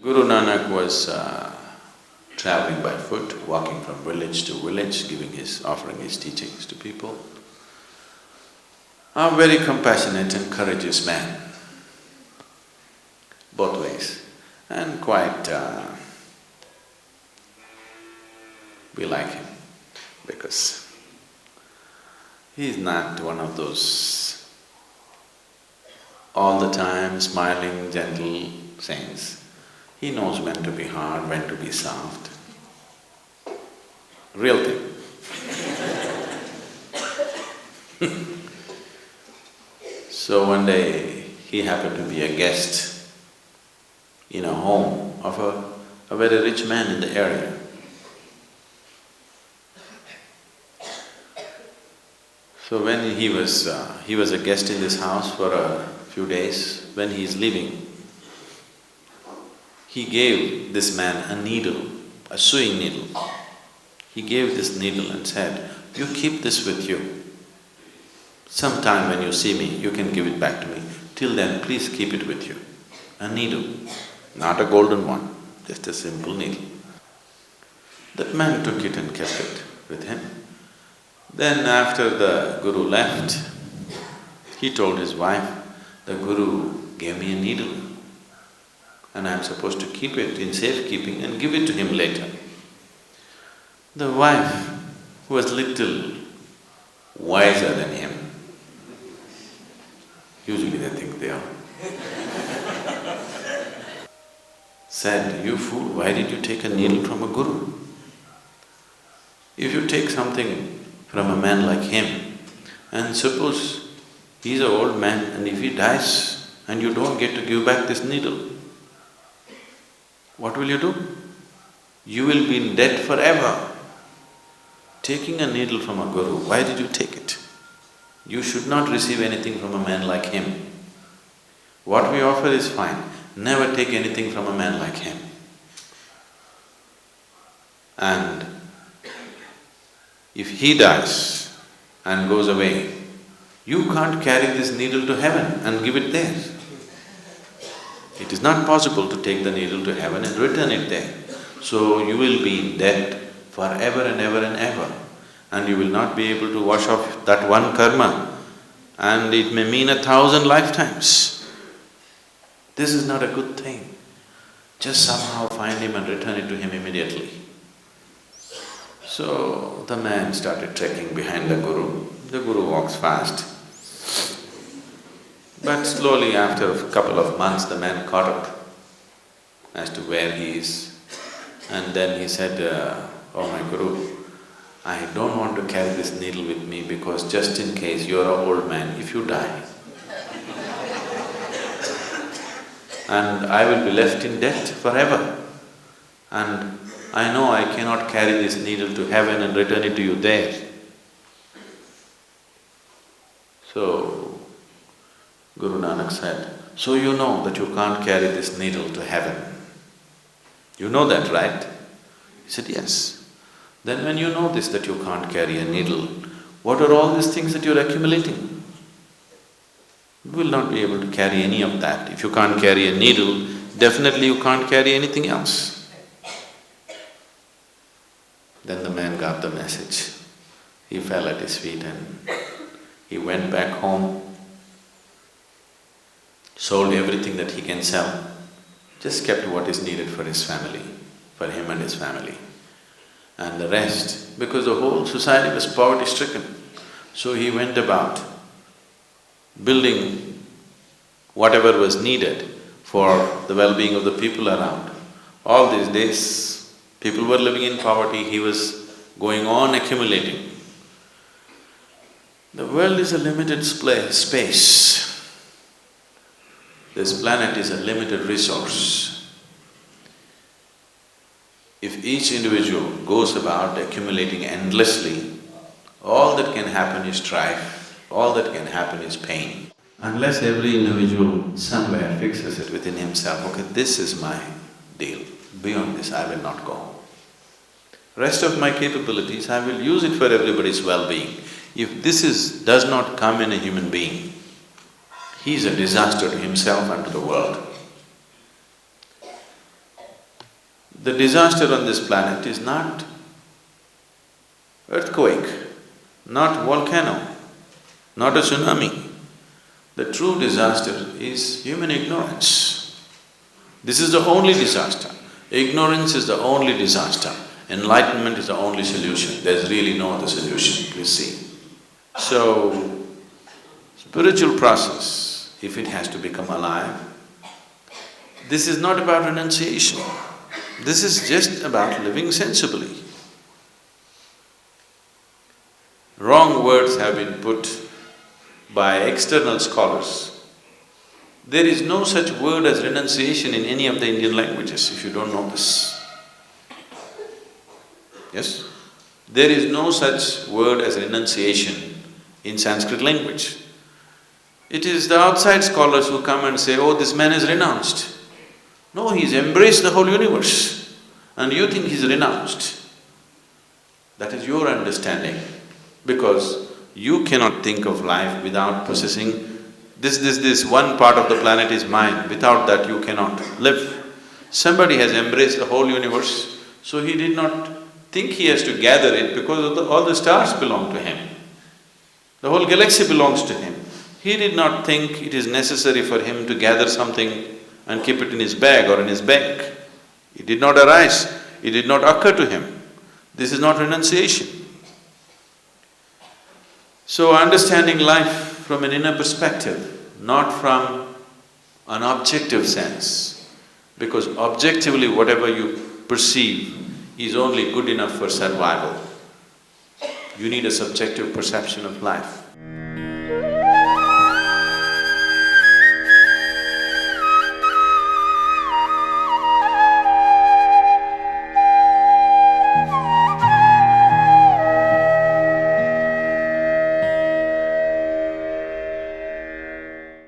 Guru Nanak was traveling by foot, walking from village to village, offering his teachings to people. A very compassionate and courageous man, both ways, and quite… we like him because he's not one of those all the time smiling, gentle saints. He knows when to be hard, when to be soft. Real thing. So one day, he happened to be a guest in a home of a very rich man in the area. So when he was a guest in this house for a few days. When he is leaving, he gave this man a needle, a sewing needle. He gave this needle and said, "You keep this with you. Sometime when you see me, you can give it back to me. Till then, please keep it with you." A needle, not a golden one, just a simple needle. That man took it and kept it with him. Then after the Guru left, he told his wife, "The Guru gave me a needle and I'm supposed to keep it in safekeeping and give it to him later." The wife, who was little wiser than him, usually they think they are, said, "You fool, why did you take a needle from a Guru? If you take something from a man like him, and suppose he's an old man and if he dies and you don't get to give back this needle, what will you do? You will be in debt forever. Taking a needle from a Guru, why did you take it? You should not receive anything from a man like him. What we offer is fine, never take anything from a man like him. And if he dies and goes away, you can't carry this needle to heaven and give it there. It is not possible to take the needle to heaven and return it there. So you will be in debt forever and ever and ever, and you will not be able to wash off that one karma, and it may mean 1,000 lifetimes. This is not a good thing. Just somehow find him and return it to him immediately." So the man started trekking behind the Guru. The Guru walks fast. But slowly, after a couple of months, the man caught up as to where he is. And then he said, "Oh my Guru, I don't want to carry this needle with me because just in case you're an old man, if you die, and I will be left in debt forever. And I know I cannot carry this needle to heaven and return it to you there." So, Guru Nanak said, "So you know that you can't carry this needle to heaven. You know that, right?" He said, "Yes." "Then when you know this, that you can't carry a needle, what are all these things that you're accumulating? You will not be able to carry any of that. If you can't carry a needle, definitely you can't carry anything else." Then the man got the message. He fell at his feet and he went back home, sold everything that he can sell, just kept what is needed for his family, for him and his family. And the rest, because the whole society was poverty-stricken, so he went about building whatever was needed for the well-being of the people around. All these days, people were living in poverty, he was going on accumulating. The world is a limited space. This planet is a limited resource. If each individual goes about accumulating endlessly, all that can happen is strife, all that can happen is pain. Unless every individual somewhere fixes it within himself, okay, this is my deal, beyond this I will not go. Rest of my capabilities, I will use it for everybody's well-being. If does not come in a human being, he is a disaster to himself and to the world. The disaster on this planet is not earthquake, not volcano, not a tsunami. The true disaster is human ignorance. This is the only disaster. Ignorance is the only disaster. Enlightenment is the only solution. There's really no other solution, please see. So, spiritual process, if it has to become alive, this is not about renunciation. This is just about living sensibly. Wrong words have been put by external scholars. There is no such word as renunciation in any of the Indian languages, if you don't know this. Yes? There is no such word as renunciation in Sanskrit language. It is the outside scholars who come and say, oh, this man has renounced. No, he's embraced the whole universe and you think he's renounced. That is your understanding, because you cannot think of life without possessing this one part of the planet is mine, without that you cannot live. Somebody has embraced the whole universe, so he did not think he has to gather it because all the stars belong to him. The whole galaxy belongs to him. He did not think it is necessary for him to gather something and keep it in his bag or in his bank. It did not arise, it did not occur to him. This is not renunciation. So understanding life from an inner perspective, not from an objective sense, because objectively whatever you perceive is only good enough for survival. You need a subjective perception of life.